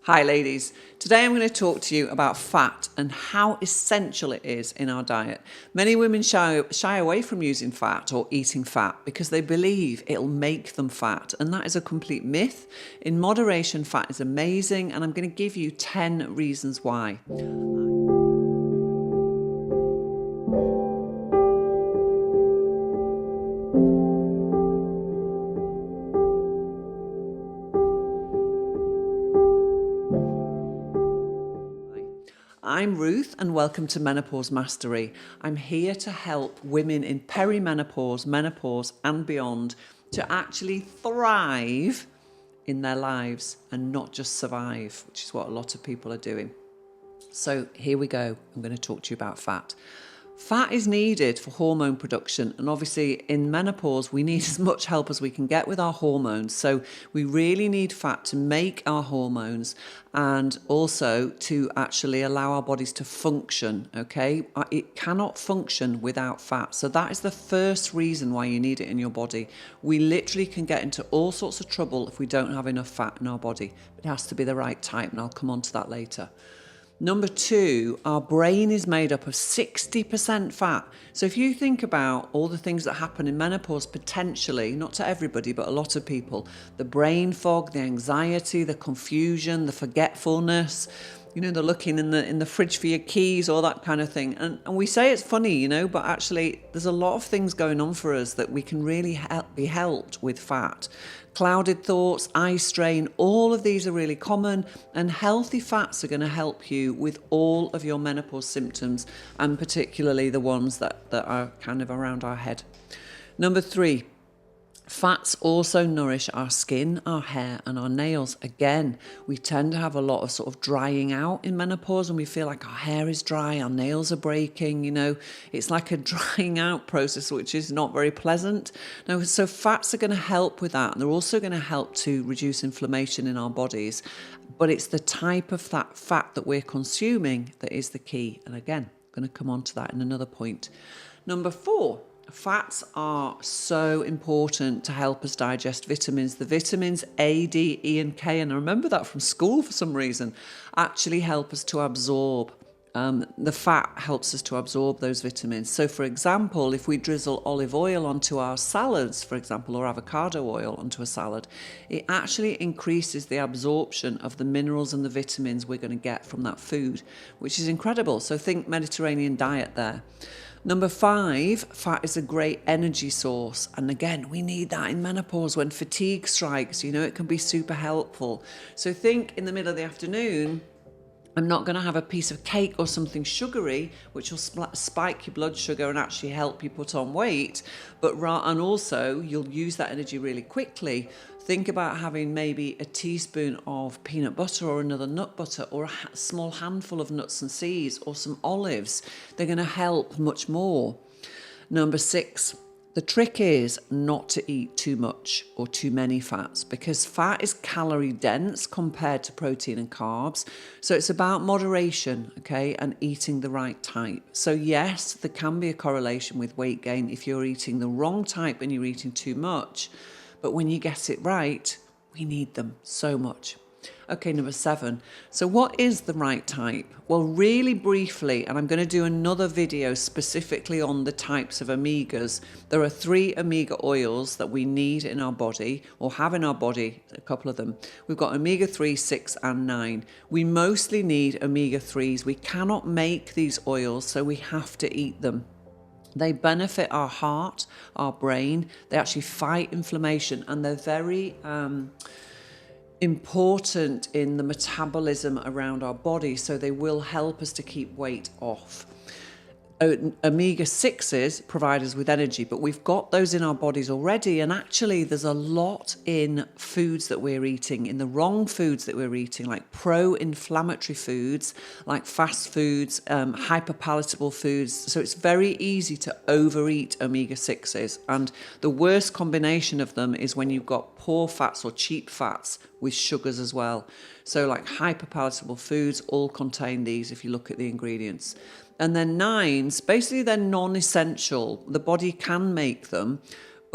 Hi ladies, today I'm going to talk to you about fat and how essential it is in our diet. Many women shy away from using fat or eating fat because they believe it'll make them fat, and that is a complete myth. In moderation, fat is amazing, and I'm going to give you 10 reasons why. I'm Ruth and welcome to Menopause Mastery. I'm here to help women in perimenopause, menopause and beyond to actually thrive in their lives and not just survive, which is what a lot of people are doing. So here we go. I'm going to talk to you about fat. Fat is needed for hormone production, and obviously in menopause we need as much help as we can get with our hormones. So we really need fat to make our hormones and also to actually allow our bodies to function, okay? It cannot function without fat. So that is the first reason why you need it in your body. We literally can get into all sorts of trouble if we don't have enough fat in our body. It has to be the right type, and I'll come on to that later. Number two, our brain is made up of 60% fat. So if you think about all the things that happen in menopause, potentially, not to everybody, but a lot of people, the brain fog, the anxiety, the confusion, the forgetfulness, the looking in the fridge for your keys, all that kind of thing. And we say it's funny, but actually there's a lot of things going on for us that we can really be helped with fat. Clouded thoughts, eye strain, all of these are really common, and healthy fats are going to help you with all of your menopause symptoms, and particularly the ones that are kind of around our head. Number three, fats also nourish our skin, our hair and our nails. Again, we tend to have a lot of sort of drying out in menopause, and we feel like our hair is dry, our nails are breaking, it's like a drying out process, which is not very pleasant. Now, so fats are going to help with that, and they're also going to help to reduce inflammation in our bodies, but it's the type of that fat that we're consuming that is the key. And again, I'm going to come on to that in another point. Number four, fats are so important to help us digest vitamins. The vitamins A, D, E and K, and I remember that from school for some reason, actually help us to absorb. The fat helps us to absorb those vitamins. So for example, if we drizzle olive oil onto our salads, for example, or avocado oil onto a salad, it actually increases the absorption of the minerals and the vitamins we're going to get from that food, which is incredible. So think Mediterranean diet there. Number five, fat is a great energy source. And again, we need that in menopause when fatigue strikes, it can be super helpful. So think in the middle of the afternoon, I'm not going to have a piece of cake or something sugary, which will spike your blood sugar and actually help you put on weight. And also you'll use that energy really quickly. Think about having maybe a teaspoon of peanut butter or another nut butter, or a small handful of nuts and seeds, or some olives. They're going to help much more. Number six, the trick is not to eat too much or too many fats, because fat is calorie dense compared to protein and carbs. So it's about moderation, okay, and eating the right type. So yes, there can be a correlation with weight gain if you're eating the wrong type and you're eating too much. But when you get it right, we need them so much. Okay, number seven. So what is the right type? Well, really briefly, and I'm going to do another video specifically on the types of omegas. There are 3 omega oils that we need in our body, or have in our body, a couple of them. We've got omega-3, 6 and 9. We mostly need omega-3s. We cannot make these oils, so we have to eat them. They benefit our heart, our brain. They actually fight inflammation, and they're very important in the metabolism around our body, so they will help us to keep weight off. Omega-6s provide us with energy, but we've got those in our bodies already, and actually there's a lot in foods that we're eating, in the wrong foods that we're eating, like pro-inflammatory foods, like fast foods, hyperpalatable foods. So it's very easy to overeat omega-6s, and the worst combination of them is when you've got poor fats or cheap fats with sugars as well. So like hyperpalatable foods all contain these if you look at the ingredients. And then 9s, basically they're non-essential. The body can make them,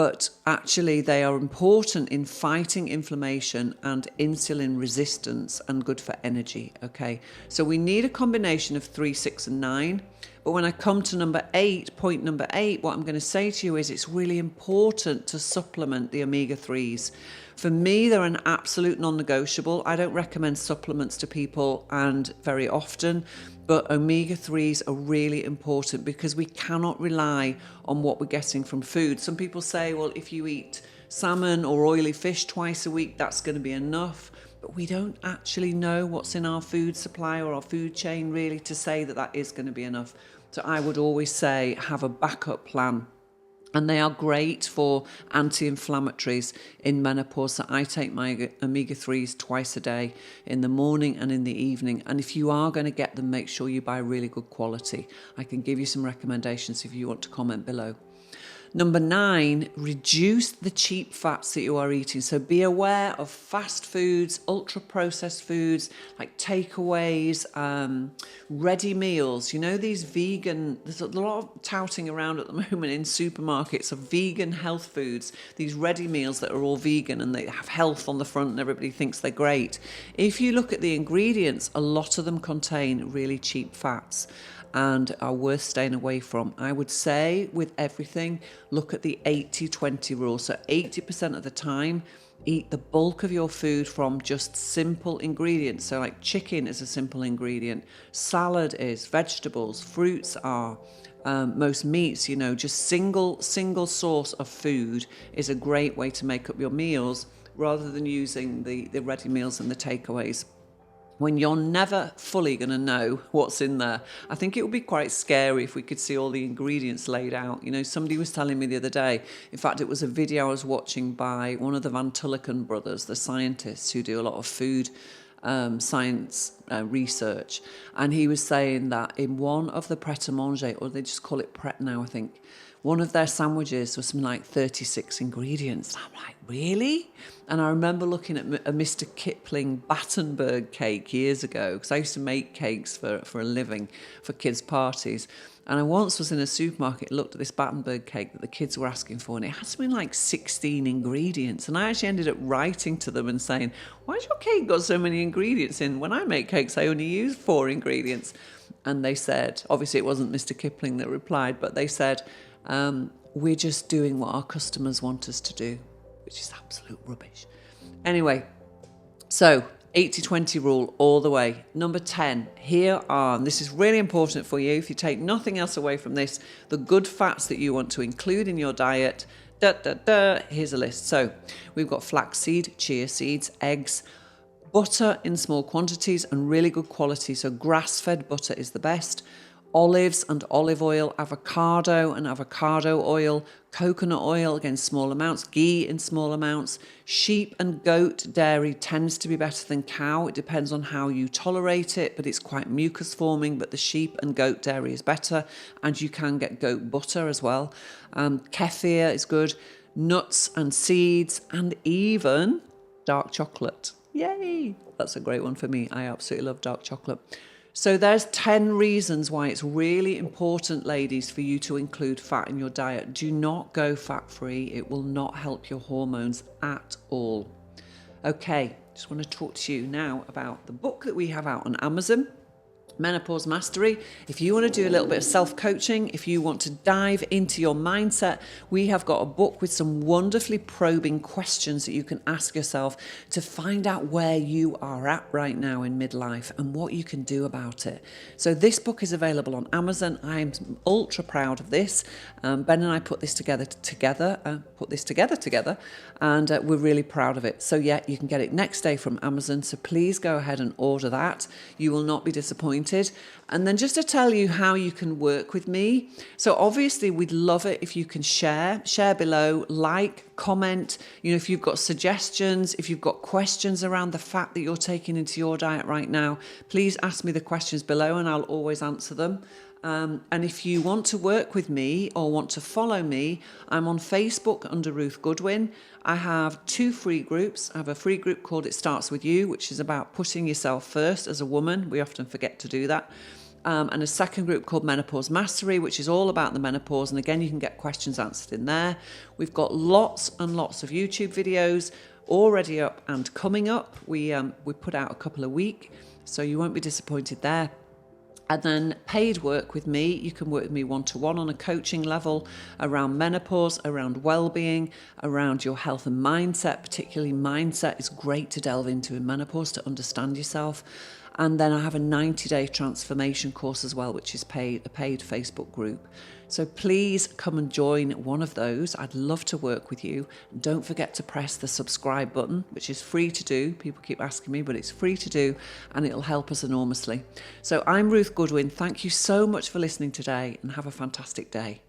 but actually they are important in fighting inflammation and insulin resistance and good for energy. Okay, so we need a combination of 3, 6 and 9. But when I come to point number 8, what I'm going to say to you is it's really important to supplement the omega-3s. For me, they're an absolute non-negotiable. I don't recommend supplements to people and very often, but omega-3s are really important because we cannot rely on what we're getting from food. Some people say, well, if you eat salmon or oily fish twice a week, that's going to be enough. But we don't actually know what's in our food supply or our food chain really to say that that is going to be enough. So I would always say have a backup plan. And they are great for anti-inflammatories in menopause. So I take my omega-3s twice a day, in the morning and in the evening. And if you are going to get them, make sure you buy really good quality. I can give you some recommendations if you want to comment below. Number 9, reduce the cheap fats that you are eating. So be aware of fast foods, ultra-processed foods, like takeaways, ready meals. You know, these vegan, there's a lot of touting around at the moment in supermarkets of vegan health foods, these ready meals that are all vegan and they have health on the front and everybody thinks they're great. If you look at the ingredients, a lot of them contain really cheap fats and are worth staying away from. I would say with everything, look at the 80-20 rule. So 80% of the time, eat the bulk of your food from just simple ingredients. So like chicken is a simple ingredient, salad is, vegetables, fruits are, most meats, you know, just single source of food is a great way to make up your meals rather than using the ready meals and the takeaways, when you're never fully going to know what's in there. I think it would be quite scary if we could see all the ingredients laid out. You know, somebody was telling me the other day, in fact, it was a video I was watching by one of the Van Tulliken brothers, the scientists who do a lot of food science research. And he was saying that in one of the pret-a-manger, or they just call it pret now, I think, one of their sandwiches was something like 36 ingredients. I'm like, really? And I remember looking at a Mr. Kipling Battenberg cake years ago, because I used to make cakes for a living for kids' parties. And I once was in a supermarket, looked at this Battenberg cake that the kids were asking for, and it had something like 16 ingredients. And I actually ended up writing to them and saying, why's your cake got so many ingredients in? When I make cakes, I only use 4 ingredients. And they said, obviously it wasn't Mr. Kipling that replied, but they said, we're just doing what our customers want us to do, which is absolute rubbish. Anyway, so 80-20 rule all the way. Number 10, here are, and this is really important for you, if you take nothing else away from this, the good fats that you want to include in your diet. Here's a list. So we've got flaxseed, chia seeds, eggs, butter in small quantities and really good quality. So grass-fed butter is the best. Olives and olive oil, avocado and avocado oil, coconut oil, again, small amounts, ghee in small amounts. Sheep and goat dairy tends to be better than cow. It depends on how you tolerate it, but it's quite mucus forming, but the sheep and goat dairy is better. And you can get goat butter as well. Kefir is good. Nuts and seeds and even dark chocolate. Yay! That's a great one for me. I absolutely love dark chocolate. So there's 10 reasons why it's really important, ladies, for you to include fat in your diet. Do not go fat-free. It will not help your hormones at all. Okay, just want to talk to you now about the book that we have out on Amazon, Menopause Mastery. If you want to do a little bit of self-coaching, if you want to dive into your mindset, we have got a book with some wonderfully probing questions that you can ask yourself to find out where you are at right now in midlife and what you can do about it. So this book is available on Amazon. I'm ultra proud of this. Ben and I put this together, and we're really proud of it. So yeah, you can get it next day from Amazon. So please go ahead and order that. You will not be disappointed. And then just to tell you how you can work with me. So obviously we'd love it if you can share below, like, comment, you know, if you've got suggestions, if you've got questions around the fat that you're taking into your diet right now, please ask me the questions below and I'll always answer them. And if you want to work with me or want to follow me, I'm on Facebook under Ruth Goodwin. I have 2 free groups. I have a free group called It Starts With You, which is about putting yourself first as a woman. We often forget to do that. and a second group called Menopause Mastery, which is all about the menopause. And again, you can get questions answered in there. We've got lots and lots of YouTube videos already up and coming up. We put out a couple a week, so you won't be disappointed there. And then paid work with me. You can work with me one-to-one on a coaching level around menopause, around well-being, around your health and mindset. Particularly mindset is great to delve into in menopause to understand yourself. And then I have a 90-day transformation course as well, which is a paid Facebook group. So please come and join one of those. I'd love to work with you. And don't forget to press the subscribe button, which is free to do. People keep asking me, but it's free to do, and it'll help us enormously. So I'm Ruth Goodwin. Thank you so much for listening today, and have a fantastic day.